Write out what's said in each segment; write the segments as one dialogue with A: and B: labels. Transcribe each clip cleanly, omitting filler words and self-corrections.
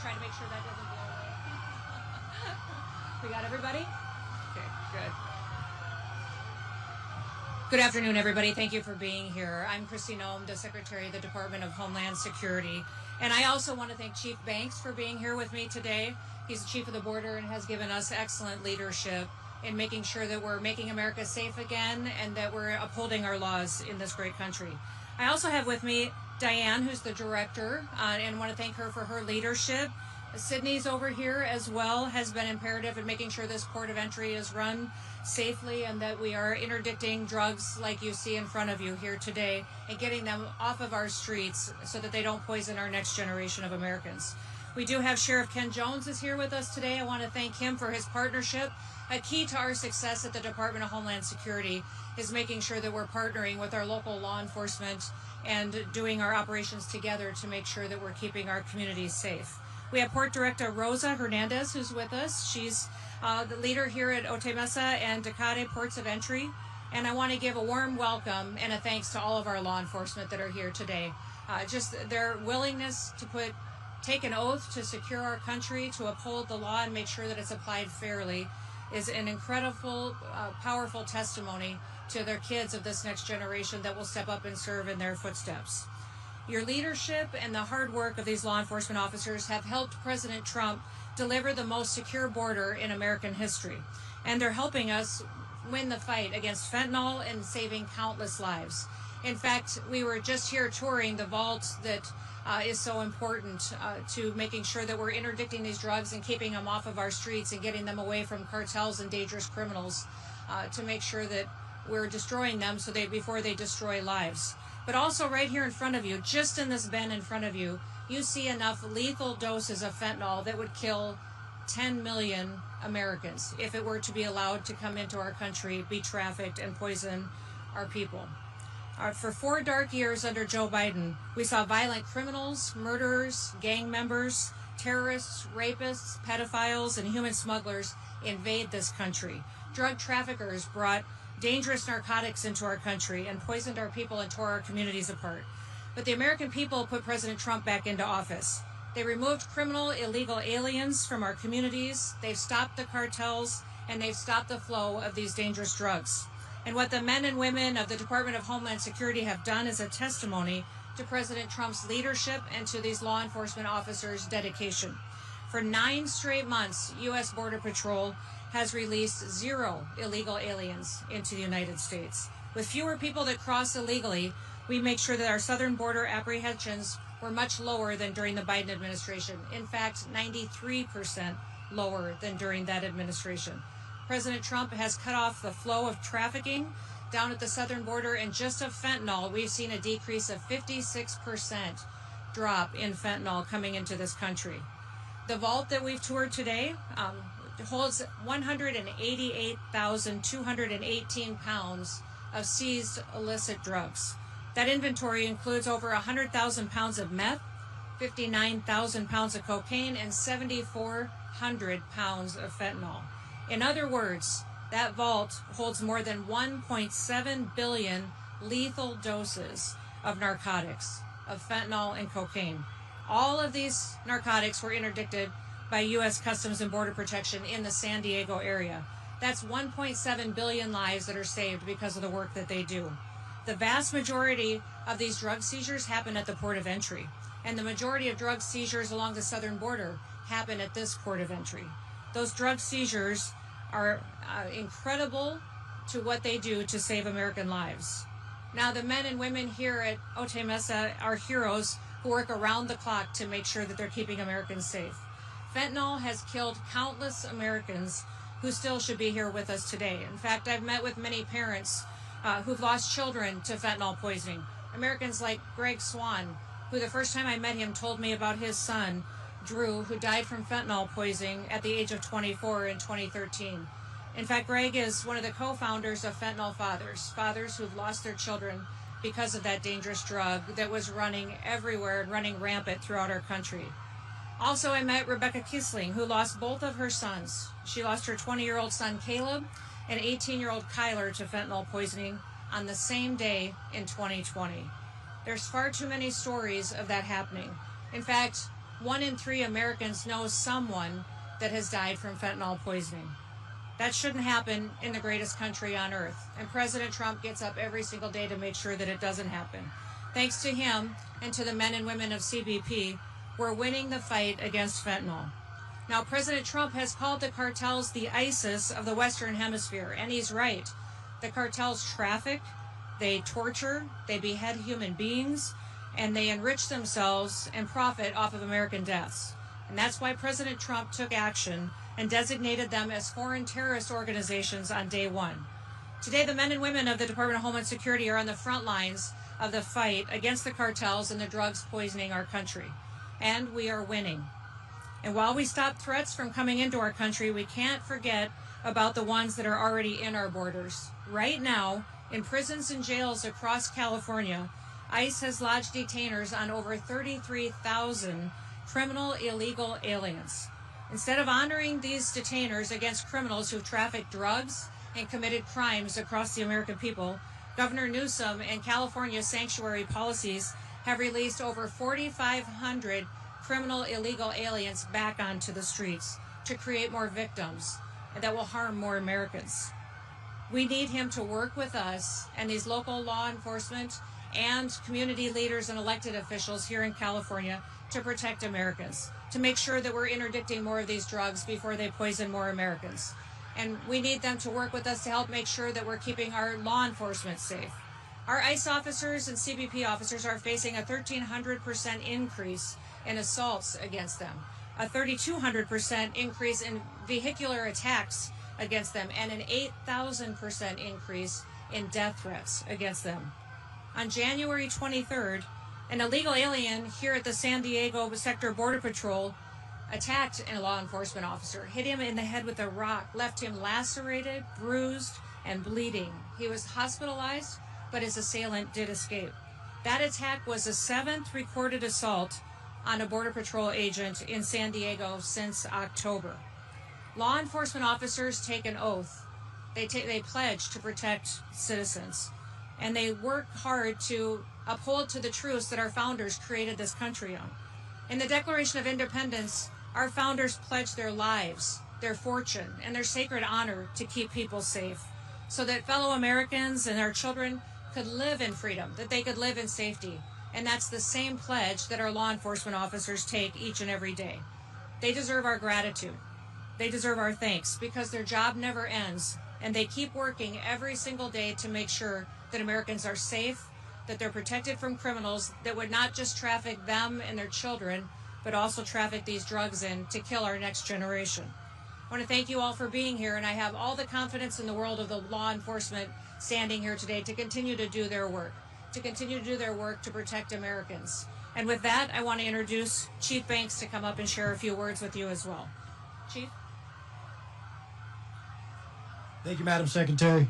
A: try to make sure that doesn't blow away. We got everybody? Okay, good. Good afternoon, everybody. Thank you for being here. I'm Kristi Noem, the Secretary of the Department of Homeland Security. And I also want to thank Chief Banks for being here with me today. He's the chief of the border and has given us excellent leadership in making sure that we're making America safe again and that we're upholding our laws in this great country. I also have with me Diane, who's the director, and want to thank her for her leadership. Sydney's over here as well, has been imperative in making sure this port of entry is run safely and that we are interdicting drugs like you see in front of you here today and getting them off of our streets so that they don't poison our next generation of Americans. We do have Sheriff Ken Jones is here with us today. I want to thank him for his partnership. A key to our success at the Department of Homeland Security is making sure that we're partnering with our local law enforcement and doing our operations together to make sure that we're keeping our communities safe. We have Port Director Rosa Hernandez who's with us. She's the leader here at Otay Mesa and Tecate Ports of Entry. And I want to give a warm welcome and a thanks to all of our law enforcement that are here today. Just their willingness to take an oath to secure our country, to uphold the law and make sure that it's applied fairly is an incredible, powerful testimony to their kids of this next generation that will step up and serve in their footsteps. Your leadership and the hard work of these law enforcement officers have helped President Trump deliver the most secure border in American history. And they're helping us win the fight against fentanyl and saving countless lives. In fact, we were just here touring the vault that is so important to making sure that we're interdicting these drugs and keeping them off of our streets and getting them away from cartels and dangerous criminals to make sure that we're destroying them before they destroy lives. But also right here in front of you, just in this bin in front of you, you see enough lethal doses of fentanyl that would kill 10 million Americans if it were to be allowed to come into our country, be trafficked, and poison our people. For 4 dark years under Joe Biden, we saw violent criminals, murderers, gang members, terrorists, rapists, pedophiles, and human smugglers invade this country. Drug traffickers brought dangerous narcotics into our country and poisoned our people and tore our communities apart. But the American people put President Trump back into office. They removed criminal, illegal aliens from our communities. They've stopped the cartels, and they've stopped the flow of these dangerous drugs. And what the men and women of the Department of Homeland Security have done is a testimony to President Trump's leadership and to these law enforcement officers' dedication. For 9 straight months, U.S. Border Patrol has released 0 illegal aliens into the United States. With fewer people that cross illegally, we make sure that our southern border apprehensions were much lower than during the Biden administration. In fact, 93% lower than during that administration. President Trump has cut off the flow of trafficking down at the southern border, and just of fentanyl, we've seen a decrease of 56% drop in fentanyl coming into this country. The vault that we've toured today holds 188,218 pounds of seized illicit drugs. That inventory includes over 100,000 pounds of meth, 59,000 pounds of cocaine, and 7,400 pounds of fentanyl. In other words, that vault holds more than 1.7 billion lethal doses of narcotics, of fentanyl and cocaine. All of these narcotics were interdicted by U.S. Customs and Border Protection in the San Diego area. That's 1.7 billion lives that are saved because of the work that they do. The vast majority of these drug seizures happen at the port of entry, and the majority of drug seizures along the southern border happen at this port of entry. Those drug seizures are incredible to what they do to save American lives. Now, the men and women here at Otay Mesa are heroes who work around the clock to make sure that they're keeping Americans safe. Fentanyl has killed countless Americans who still should be here with us today. In fact, I've met with many parents who've lost children to fentanyl poisoning. Americans like Greg Swan, who the first time I met him told me about his son, Drew, who died from fentanyl poisoning at the age of 24 in 2013. In fact, Greg is one of the co-founders of Fentanyl Fathers, fathers who've lost their children because of that dangerous drug that was running everywhere and running rampant throughout our country. Also, I met Rebecca Kisling, who lost both of her sons. She lost her 20-year-old son, Caleb, and 18-year-old Kyler to fentanyl poisoning on the same day in 2020. There's far too many stories of that happening. In fact, 1 in 3 Americans know someone that has died from fentanyl poisoning. That shouldn't happen in the greatest country on earth. And President Trump gets up every single day to make sure that it doesn't happen. Thanks to him and to the men and women of CBP, we're winning the fight against fentanyl. Now, President Trump has called the cartels the ISIS of the Western Hemisphere, and he's right. The cartels traffic, they torture, they behead human beings, and they enrich themselves and profit off of American deaths. And that's why President Trump took action and designated them as foreign terrorist organizations on day one. Today, the men and women of the Department of Homeland Security are on the front lines of the fight against the cartels and the drugs poisoning our country. And we are winning. And while we stop threats from coming into our country, we can't forget about the ones that are already in our borders. Right now, in prisons and jails across California, ICE has lodged detainers on over 33,000 criminal illegal aliens. Instead of honoring these detainers against criminals who've trafficked drugs and committed crimes across the American people, Governor Newsom and California's sanctuary policies have released over 4,500 criminal illegal aliens back onto the streets to create more victims that will harm more Americans. We need him to work with us and these local law enforcement and community leaders and elected officials here in California to protect Americans, to make sure that we're interdicting more of these drugs before they poison more Americans. And we need them to work with us to help make sure that we're keeping our law enforcement safe. Our ICE officers and CBP officers are facing a 1,300% increase in assaults against them, a 3,200% increase in vehicular attacks against them, and an 8,000% increase in death threats against them. On January 23rd, an illegal alien here at the San Diego Sector Border Patrol attacked a law enforcement officer, hit him in the head with a rock, left him lacerated, bruised, and bleeding. He was hospitalized, but his assailant did escape. That attack was the 7th recorded assault on a Border Patrol agent in San Diego since October. Law enforcement officers take an oath. They pledge to protect citizens, and they work hard to uphold to the truths that our founders created this country on. In the Declaration of Independence, our founders pledged their lives, their fortune, and their sacred honor to keep people safe, so that fellow Americans and our children could live in freedom, that they could live in safety. And that's the same pledge that our law enforcement officers take each and every day. They deserve our gratitude. They deserve our thanks, because their job never ends, and they keep working every single day to make sure that Americans are safe, that they're protected from criminals that would not just traffic them and their children, but also traffic these drugs in to kill our next generation. I want to thank you all for being here, and I have all the confidence in the world of the law enforcement standing here today to continue to do their work, to protect Americans. And with that, I want to introduce Chief Banks to come up and share a few words with you as well. Chief?
B: Thank you, Madam Secretary.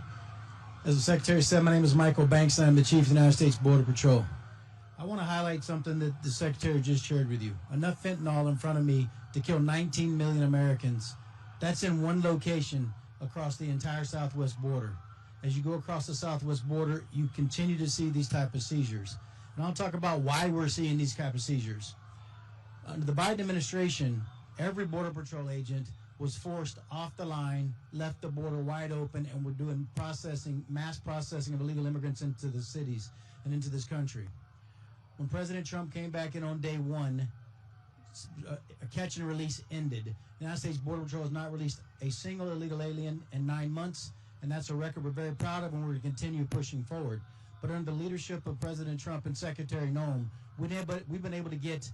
B: As the Secretary said, my name is Michael Banks, and I'm the Chief of the United States Border Patrol. I want to highlight something that the Secretary just shared with you. Enough fentanyl in front of me to kill 19 million Americans. That's in one location across the entire southwest border. As you go across the southwest border, you continue to see these type of seizures. And I'll talk about why we're seeing these type of seizures. Under the Biden administration, every Border Patrol agent was forced off the line, left the border wide open, and we're doing mass processing of illegal immigrants into the cities and into this country. When President Trump came back in on day one, a catch and release ended. The United States Border Patrol has not released a single illegal alien in 9 months, and that's a record we're very proud of, and we're going to continue pushing forward. But under the leadership of President Trump and Secretary Noem, we've been able to get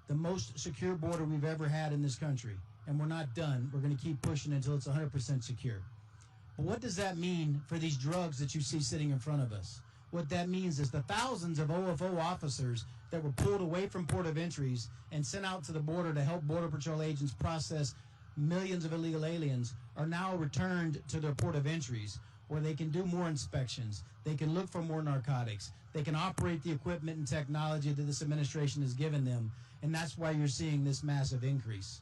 B: the most secure border we've ever had in this country. And we're not done. We're going to keep pushing until it's 100% secure. But what does that mean for these drugs that you see sitting in front of us? What that means is the thousands of OFO officers that were pulled away from port of entries and sent out to the border to help Border Patrol agents process millions of illegal aliens are now returned to their port of entries, where they can do more inspections, they can look for more narcotics, they can operate the equipment and technology that this administration has given them, and that's why you're seeing this massive increase.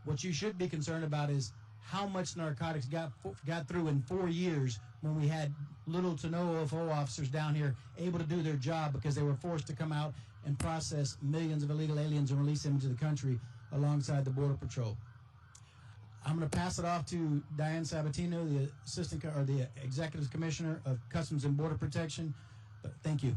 B: What you should be concerned about is how much narcotics got through in 4 years when we had little to no OFO officers down here able to do their job because they were forced to come out and process millions of illegal aliens and release them into the country alongside the Border Patrol. I'm going to pass it off to Diane Sabatino, the the Executive Commissioner of Customs and Border Protection. But thank you.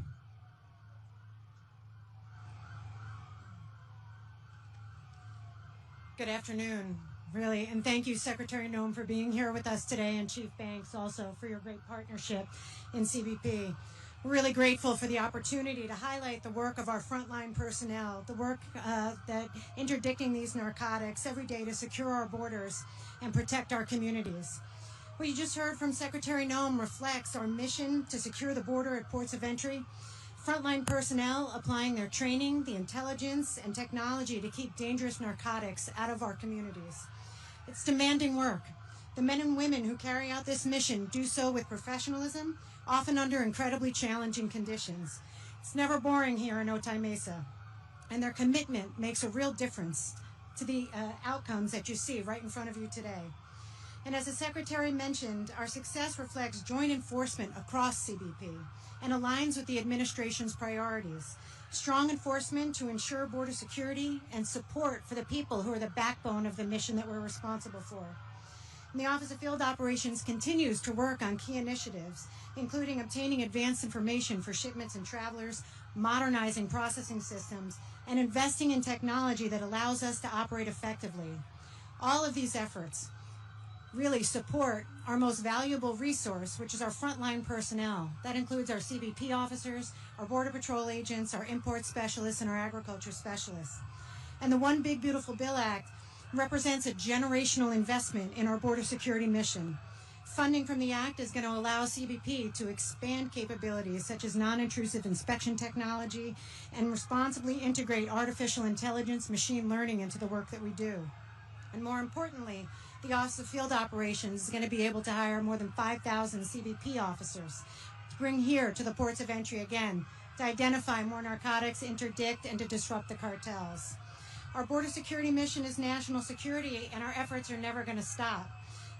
C: Good afternoon, really, and thank you, Secretary Noem, for being here with us today, and Chief Banks also for your great partnership in CBP. We're really grateful for the opportunity to highlight the work of our frontline personnel, the work that interdicting these narcotics every day to secure our borders and protect our communities. What you just heard from Secretary Noem reflects our mission to secure the border at ports of entry, frontline personnel applying their training, the intelligence, and technology to keep dangerous narcotics out of our communities. It's demanding work. The men and women who carry out this mission do so with professionalism, often under incredibly challenging conditions. It's never boring here in Otay Mesa, and their commitment makes a real difference to the outcomes that you see right in front of you today. And as the Secretary mentioned, our success reflects joint enforcement across CBP and aligns with the administration's priorities. Strong enforcement to ensure border security and support for the people who are the backbone of the mission that we're responsible for. And the Office of Field Operations continues to work on key initiatives, including obtaining advanced information for shipments and travelers, modernizing processing systems, and investing in technology that allows us to operate effectively. All of these efforts really support our most valuable resource, which is our frontline personnel. That includes our CBP officers, our Border Patrol agents, our import specialists, and our agriculture specialists. And the One Big Beautiful Bill Act represents a generational investment in our border security mission. Funding from the Act is going to allow CBP to expand capabilities such as non-intrusive inspection technology and responsibly integrate artificial intelligence, machine learning into the work that we do. And more importantly, the Office of Field Operations is going to be able to hire more than 5,000 CBP officers to bring here to the ports of entry again, to identify more narcotics, interdict, and to disrupt the cartels. Our border security mission is national security, and our efforts are never going to stop.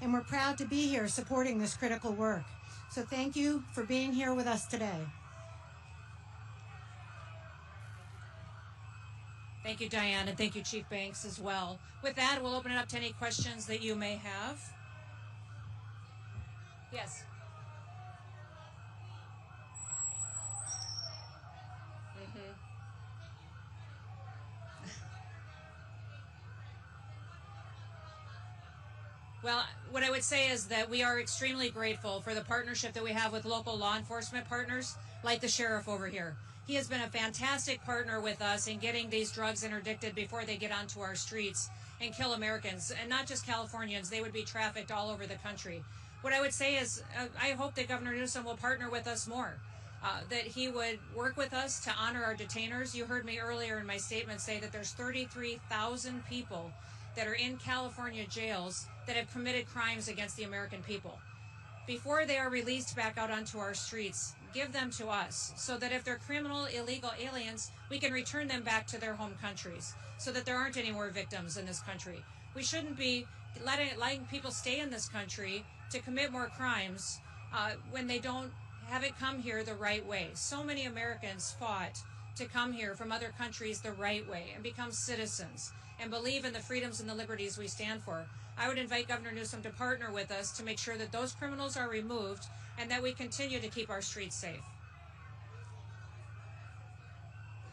C: And we're proud to be here supporting this critical work. So thank you for being here with us today.
A: Thank you, Diane, and thank you, Chief Banks, as well. With that, we'll open it up to any questions that you may have. Yes. Well, what I would say is that we are extremely grateful for the partnership that we have with local law enforcement partners, like the sheriff over here. He has been a fantastic partner with us in getting these drugs interdicted before they get onto our streets and kill Americans, and not just Californians. They would be trafficked all over the country. What I would say is I hope that Governor Newsom will partner with us more, that he would work with us to honor our detainers. You heard me earlier in my statement say that there's 33,000 people that are in California jails that have committed crimes against the American people. Before they are released back out onto our streets, give them to us so that if they're criminal, illegal aliens, we can return them back to their home countries so that there aren't any more victims in this country. We shouldn't be letting people stay in this country to commit more crimes when they haven't come here the right way. So many Americans fought to come here from other countries the right way and become citizens and believe in the freedoms and the liberties we stand for. I would invite Governor Newsom to partner with us to make sure that those criminals are removed and that we continue to keep our streets safe.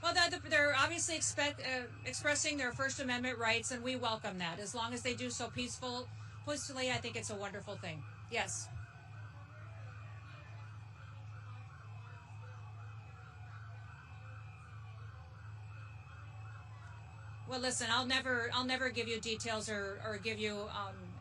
A: Well, they're obviously expressing their First Amendment rights, and we welcome that. As long as they do so peacefully, I think it's a wonderful thing. Yes. Well, listen, I'll never give you details or give you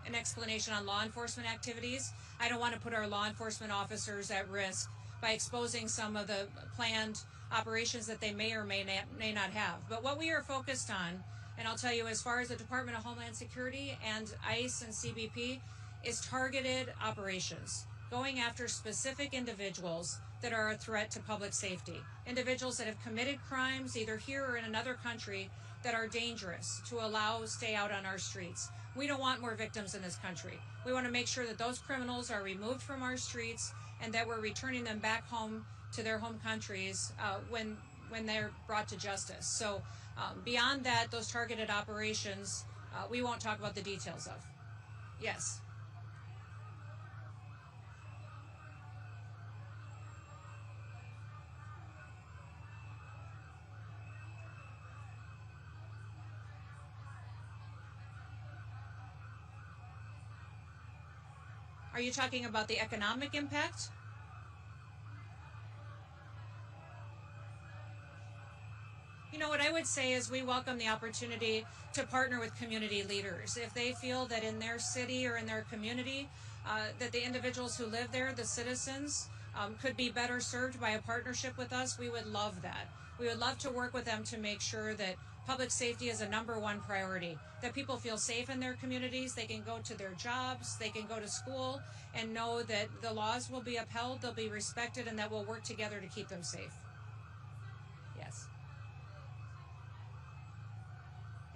A: an explanation on law enforcement activities. I don't want to put our law enforcement officers at risk by exposing some of the planned operations that they may or may not have. But what we are focused on, and I'll tell you, as far as the Department of Homeland Security and ICE and CBP, is targeted operations, going after specific individuals that are a threat to public safety, individuals that have committed crimes either here or in another country that are dangerous to stay out on our streets. We don't want more victims in this country. We want to make sure that those criminals are removed from our streets and that we're returning them back home to their home countries when when they're brought to justice. So beyond that, those targeted operations, we won't talk about the details of. Yes. Are you talking about the economic impact? You know, what I would say is we welcome the opportunity to partner with community leaders. If they feel that in their city or in their community, that the individuals who live there, the citizens, could be better served by a partnership with us, we would love that. We would love to work with them to make sure that public safety is a #1 priority, that people feel safe in their communities, they can go to their jobs, they can go to school, and know that the laws will be upheld, they'll be respected, and that we'll work together to keep them safe. Yes.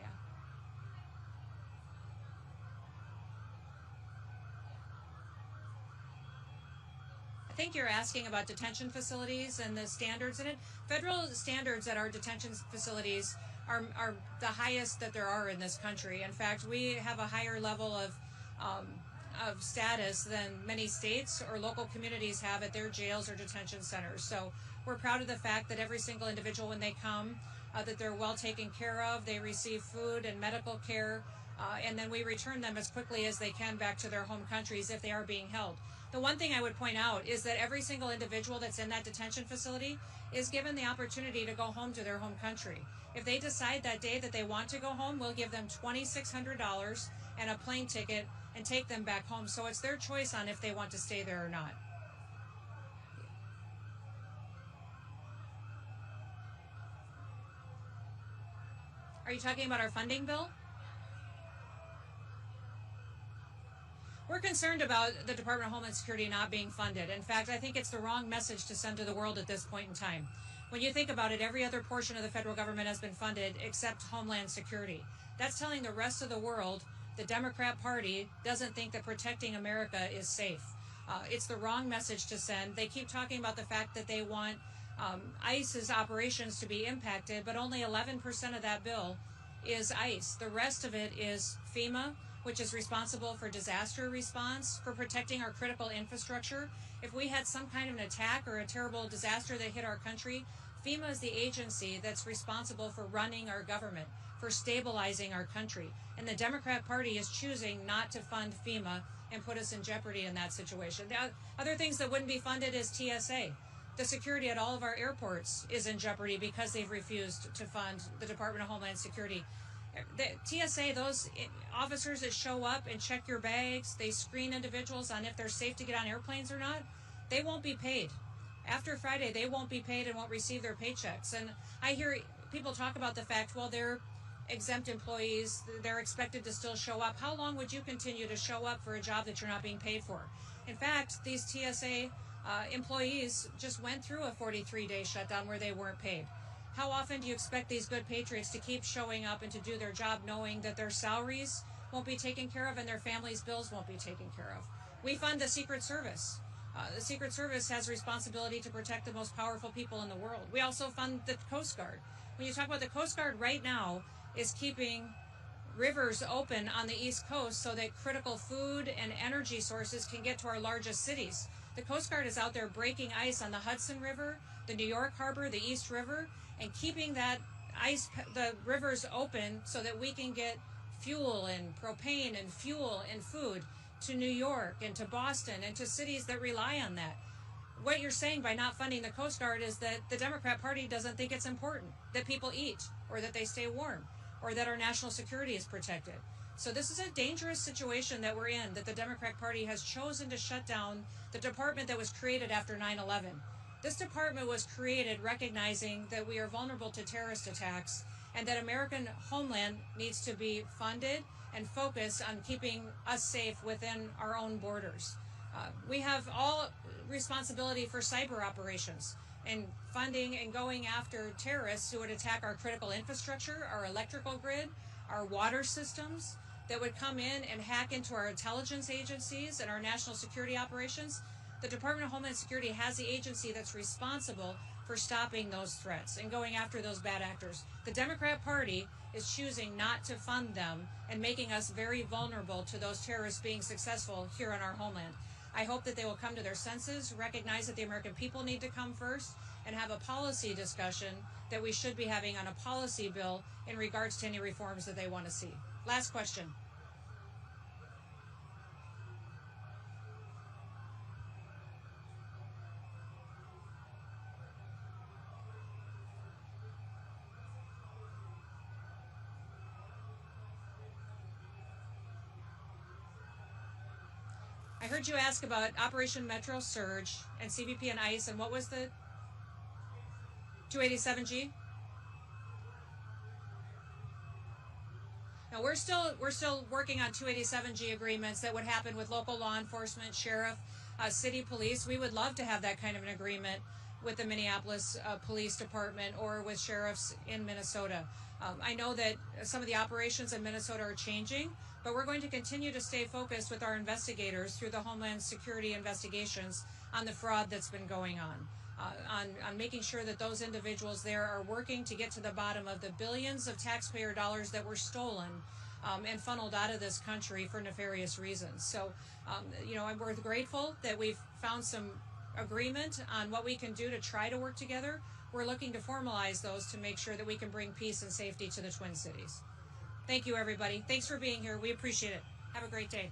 A: Yeah. I think you're asking about detention facilities and the standards in it. Federal standards at our detention facilities are the highest that there are in this country. In fact, we have a higher level of status than many states or local communities have at their jails or detention centers. So we're proud of the fact that every single individual, when they come, that they're well taken care of, they receive food and medical care, and then we return them as quickly as they can back to their home countries if they are being held. The one thing I would point out is that every single individual that's in that detention facility is given the opportunity to go home to their home country. If they decide that day that they want to go home, we'll give them $2,600 and a plane ticket and take them back home. So it's their choice on if they want to stay there or not. Are you talking about our funding bill? We're concerned about the Department of Homeland Security not being funded. In fact, I think it's the wrong message to send to the world at this point in time. When you think about it, every other portion of the federal government has been funded except Homeland Security. That's telling the rest of the world the Democrat Party doesn't think that protecting America is safe. It's the wrong message to send. They keep talking about the fact that they want ICE's operations to be impacted, but only 11% of that bill is ICE. The rest of it is FEMA, which is responsible for disaster response, for protecting our critical infrastructure. If we had some kind of an attack or a terrible disaster that hit our country, FEMA is the agency that's responsible for running our government, for stabilizing our country. And the Democrat Party is choosing not to fund FEMA and put us in jeopardy in that situation. The other things that wouldn't be funded is TSA. The security at all of our airports is in jeopardy because they've refused to fund the Department of Homeland Security. The TSA, those officers that show up and check your bags, they screen individuals on if they're safe to get on airplanes or not, they won't be paid. After Friday, they won't be paid and won't receive their paychecks. And I hear people talk about the fact, well, they're exempt employees, they're expected to still show up. How long would you continue to show up for a job that you're not being paid for? In fact, these TSA employees just went through a 43-day shutdown where they weren't paid. How often do you expect these good patriots to keep showing up and to do their job knowing that their salaries won't be taken care of and their families' bills won't be taken care of? We fund the Secret Service. The Secret Service has responsibility to protect the most powerful people in the world. We also fund the Coast Guard. When you talk about the Coast Guard right now is keeping rivers open on the East Coast so that critical food and energy sources can get to our largest cities. The Coast Guard is out there breaking ice on the Hudson River, the New York Harbor, the East River, and keeping that ice, the rivers open so that we can get fuel and propane and fuel and food to New York and to Boston and to cities that rely on that. What you're saying by not funding the Coast Guard is that the Democrat Party doesn't think it's important that people eat or that they stay warm or that our national security is protected. So this is a dangerous situation that we're in, that the Democrat Party has chosen to shut down the department that was created after 9/11. This department was created recognizing that we are vulnerable to terrorist attacks and that American homeland needs to be funded and focused on keeping us safe within our own borders. We have all responsibility for cyber operations and funding and going after terrorists who would attack our critical infrastructure, our electrical grid, our water systems, that would come in and hack into our intelligence agencies and our national security operations. The Department of Homeland Security has the agency that's responsible for stopping those threats and going after those bad actors. The Democrat Party is choosing not to fund them and making us very vulnerable to those terrorists being successful here in our homeland. I hope that they will come to their senses, recognize that the American people need to come first, and have a policy discussion that we should be having on a policy bill in regards to any reforms that they want to see. Last question. I heard you ask about Operation Metro Surge and CBP and ICE, and what was the 287G? Now we're still working on 287G agreements that would happen with local law enforcement, sheriff, city police. We would love to have that kind of an agreement with the Minneapolis Police Department or with sheriffs in Minnesota. I know that some of the operations in Minnesota are changing, but we're going to continue to stay focused with our investigators through the Homeland Security investigations on the fraud that's been going on making sure that those individuals there are working to get to the bottom of the billions of taxpayer dollars that were stolen and funneled out of this country for nefarious reasons. So, we're grateful that we've found some agreement on what we can do to try to work together. We're looking to formalize those to make sure that we can bring peace and safety to the Twin Cities. Thank you, everybody. Thanks for being here. We appreciate it. Have a great day.